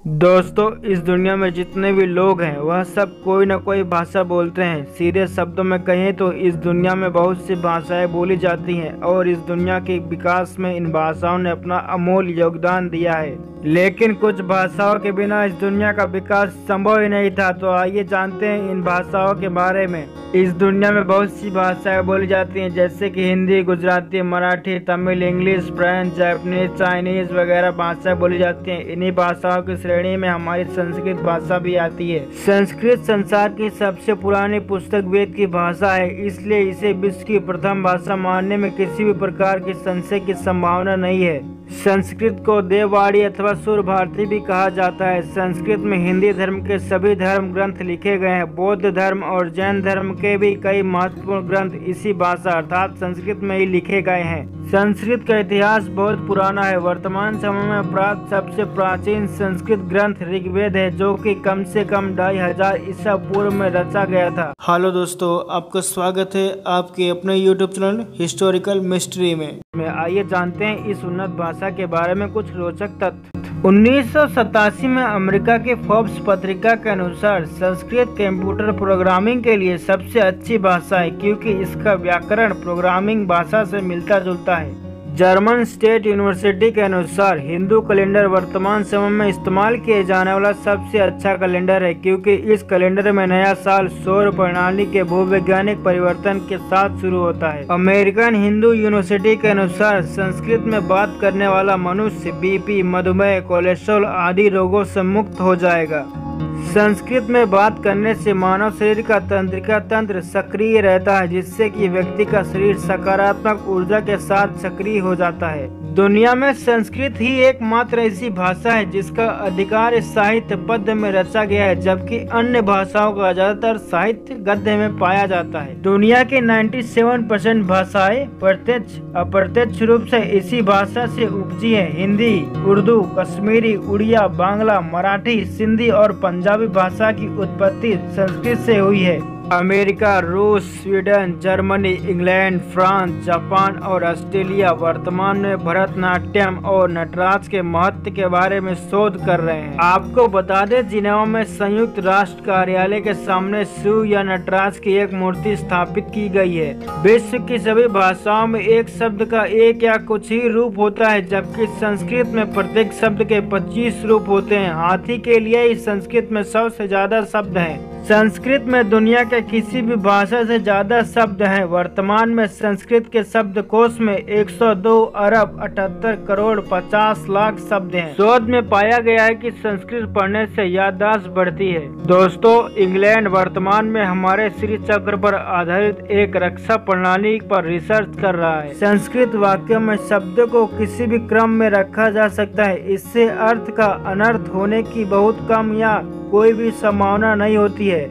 दोस्तों, इस दुनिया में जितने भी लोग हैं वह सब कोई न कोई भाषा बोलते हैं। सीधे शब्दों में कहें तो इस दुनिया में बहुत सी भाषाएं बोली जाती हैं और इस दुनिया के विकास में इन भाषाओं ने अपना अमूल्य योगदान दिया है। लेकिन कुछ भाषाओं के बिना इस दुनिया का विकास संभव ही नहीं था। तो आइए जानते हैं इन भाषाओं के बारे में। इस दुनिया में बहुत सी भाषाएं बोली जाती हैं, जैसे कि Hindi, Gujarati, Marathi, Tamil, English, French, Japanese, Chinese वगैरह भाषाएं बोली जाती हैं। इन्हीं भाषाओं की श्रेणी में हमारी संस्कृत भाषा भी आती है। संस्कृत संसार की सबसे पुरानी पुस्तक वेद की भाषा है, इसलिए इसे विश्व की प्रथम भाषा मानने में किसी भी प्रकार की संशय की संभावना नहीं है। संस्कृत को देववाणी अथवा सुर भारती भी कहा जाता है। संस्कृत में हिंदी धर्म के सभी धर्म ग्रंथ लिखे गए हैं। बौद्ध धर्म और जैन धर्म के भी कई महत्वपूर्ण ग्रंथ इसी भाषा अर्थात संस्कृत में ही लिखे गए हैं। संस्कृत का इतिहास बहुत पुराना है। वर्तमान समय में प्राप्त सबसे प्राचीन संस्कृत ग्रंथ ऋग्वेद है, जो कि कम से कम 2500 ईसा पूर्व में रचा गया था। हेलो दोस्तों, आपका स्वागत है आपके अपने यूट्यूब चैनल हिस्टोरिकल मिस्ट्री में। आइए जानते हैं इस उन्नत भाषा के बारे में कुछ रोचक तथ्य। 1987 में अमेरिका के फोर्ब्स पत्रिका के अनुसार संस्कृत कंप्यूटर प्रोग्रामिंग के लिए सबसे अच्छी भाषा है, क्योंकि इसका व्याकरण प्रोग्रामिंग भाषा से मिलता जुलता है। जर्मन स्टेट यूनिवर्सिटी के अनुसार हिंदू कैलेंडर वर्तमान समय में इस्तेमाल किए जाने वाला सबसे अच्छा कैलेंडर है, क्योंकि इस कैलेंडर में नया साल सौर प्रणाली के भूवैज्ञानिक परिवर्तन के साथ शुरू होता है। अमेरिकन हिंदू यूनिवर्सिटी के अनुसार संस्कृत में बात करने वाला मनुष्य बीपी, मधुमेह, कोलेस्ट्रॉल आदि रोगों से मुक्त हो जाएगा। संस्कृत में बात करने से मानव शरीर का तंत्रिका तंत्र सक्रिय रहता है, जिससे कि व्यक्ति का शरीर सकारात्मक ऊर्जा के साथ सक्रिय हो जाता है। दुनिया में संस्कृत ही एकमात्र ऐसी भाषा है जिसका अधिकार साहित्य पद्य में रचा गया है, जबकि अन्य भाषाओं का ज्यादातर साहित्य गद्य में पाया जाता है। दुनिया की 97% भाषाएं प्रत्यक्ष अप्रत्यक्ष रूप से इसी भाषा से उपजी है। हिंदी, उर्दू, कश्मीरी, उड़िया, बांग्ला, मराठी, सिंधी और पंजाबी भाषा की उत्पत्ति संस्कृत से हुई है। अमेरिका, रूस, Sweden, Germany, England, France, Japan और ऑस्ट्रेलिया वर्तमान में भरतनाट्यम और नटराज के महत्व के बारे में शोध कर रहे हैं। आपको बता दें, जिनेवा में संयुक्त राष्ट्र कार्यालय के सामने शिव या नटराज की एक मूर्ति स्थापित की गई है। विश्व की सभी भाषाओं में एक शब्द का एक या कुछ ही रूप होता है, जबकि संस्कृत में प्रत्येक शब्द के 25 रूप होते हैं। हाथी के लिए ही संस्कृत में सबसे ज्यादा शब्द हैं। संस्कृत में दुनिया के किसी भी भाषा से ज्यादा शब्द हैं। वर्तमान में संस्कृत के शब्दकोश में 102 अरब 78 करोड़ 50 लाख शब्द हैं। शोध में पाया गया है कि संस्कृत पढ़ने से याददाश्त बढ़ती है। दोस्तों, इंग्लैंड वर्तमान में हमारे श्री चक्र पर आधारित एक रक्षा प्रणाली पर रिसर्च कर रहा है। संस्कृत वाक्यों में शब्दों को किसी भी क्रम में रखा जा सकता है। इससे अर्थ का अनर्थ होने की बहुत कम या कोई भी संभावना नहीं होती है।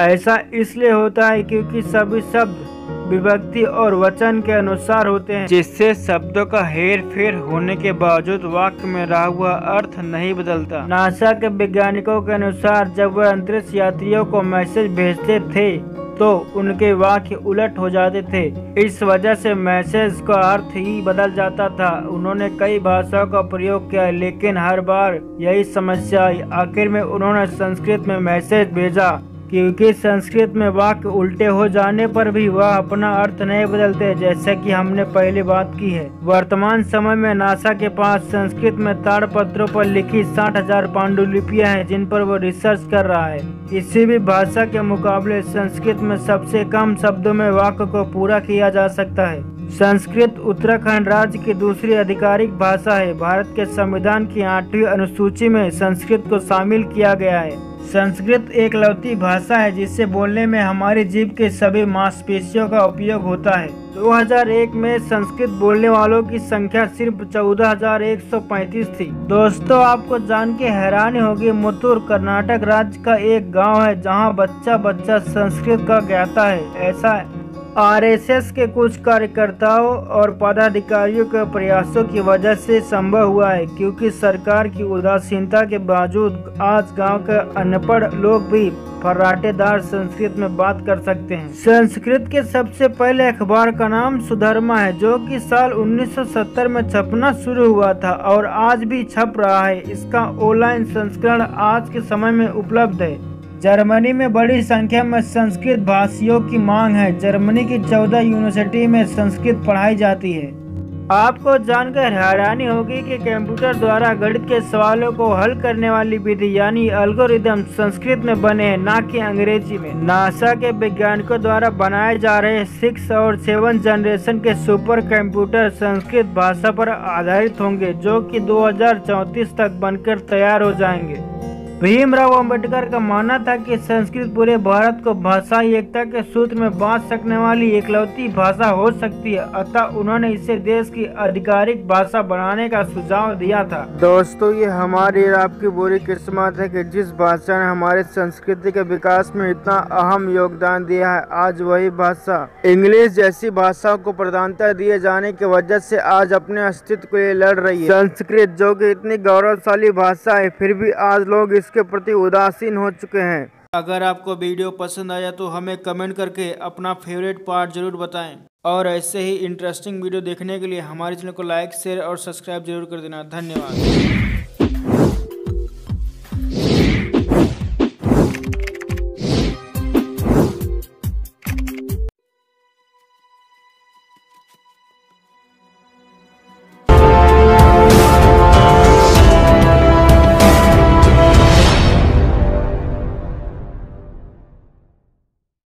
ऐसा इसलिए होता है क्योंकि सभी शब्द विभक्ति और वचन के अनुसार होते हैं, जिससे शब्दों का हेर फेर होने के बावजूद वाक्य में रहा हुआ अर्थ नहीं बदलता। नासा के वैज्ञानिकों के अनुसार जब वह अंतरिक्ष यात्रियों को मैसेज भेजते थे तो उनके वाक्य उलट हो जाते थे। इस वजह से मैसेज का अर्थ ही बदल जाता था। उन्होंने कई भाषाओं का प्रयोग किया, लेकिन हर बार यही समस्या आई। आखिर में उन्होंने संस्कृत में मैसेज भेजा, क्योंकि संस्कृत में वाक्य उल्टे हो जाने पर भी वह अपना अर्थ नहीं बदलते, जैसे कि हमने पहले बात की है। वर्तमान समय में नासा के पास संस्कृत में ताड़पत्रों पर लिखी 60,000 पांडुलिपियां हैं, जिन पर वो रिसर्च कर रहा है। किसी भी भाषा के मुकाबले संस्कृत में सबसे कम शब्दों में वाक्य को पूरा किया जा सकता है। संस्कृत उत्तराखंड राज्य की दूसरी आधिकारिक भाषा है। भारत के संविधान की 8वीं अनुसूची में संस्कृत को शामिल किया गया है। संस्कृत एक लौती भाषा है, जिसे बोलने में हमारी जीभ के सभी मांसपेशियों का उपयोग होता है। 2001 में संस्कृत बोलने वालों की संख्या सिर्फ 14,135 थी। दोस्तों, आपको जान के हैरानी होगी, मुत्तूर कर्नाटक राज्य का एक गांव है जहां बच्चा बच्चा संस्कृत का ज्ञाता है। ऐसा आरएसएस के कुछ कार्यकर्ताओं और पदाधिकारियों के प्रयासों की वजह से संभव हुआ है, क्योंकि सरकार की उदासीनता के बावजूद आज गांव के अनपढ़ लोग भी फर्राटेदार संस्कृत में बात कर सकते हैं। संस्कृत के सबसे पहले अखबार का नाम सुधर्मा है, जो कि साल 1970 में छपना शुरू हुआ था और आज भी छप रहा है। इसका ऑनलाइन संस्करण आज के समय में उपलब्ध है। जर्मनी में बड़ी संख्या में संस्कृत भाषियों की मांग है। जर्मनी की 14 यूनिवर्सिटी में संस्कृत पढ़ाई जाती है। आपको जानकर हैरानी होगी कि कंप्यूटर द्वारा गणित के सवालों को हल करने वाली विधि यानी एल्गोरिदम संस्कृत में बने हैं, ना कि अंग्रेजी में। नासा के वैज्ञानिकों द्वारा बनाए जा रहे 6 और 7 जनरेशन के सुपर कंप्यूटर संस्कृत भाषा पर आधारित होंगे, जो कि 2034 तक बनकर तैयार हो जाएंगे। भीमराव अंबेडकर का मानना था कि संस्कृत पूरे भारत को भाषाई एकता के सूत्र में बांध सकने वाली इकलौती भाषा हो सकती है, अतः उन्होंने इसे देश की आधिकारिक भाषा बनाने का सुझाव दिया था। दोस्तों, ये हमारी और आपकी बुरी किस्मत है कि जिस भाषा ने हमारी संस्कृति के विकास में इतना अहम योगदान दिया है, आज वही भाषा इंग्लिश जैसी भाषाओं को प्रधानता दिए जाने की वजह से आज अपने अस्तित्व के लिए लड़ रही है। संस्कृत जो कि इतनी गौरवशाली भाषा है, फिर भी आज लोग के प्रति उदासीन हो चुके हैं। अगर आपको वीडियो पसंद आया तो हमें कमेंट करके अपना फेवरेट पार्ट जरूर बताएं और ऐसे ही इंटरेस्टिंग वीडियो देखने के लिए हमारे चैनल को लाइक, शेयर और सब्सक्राइब जरूर कर देना। धन्यवाद।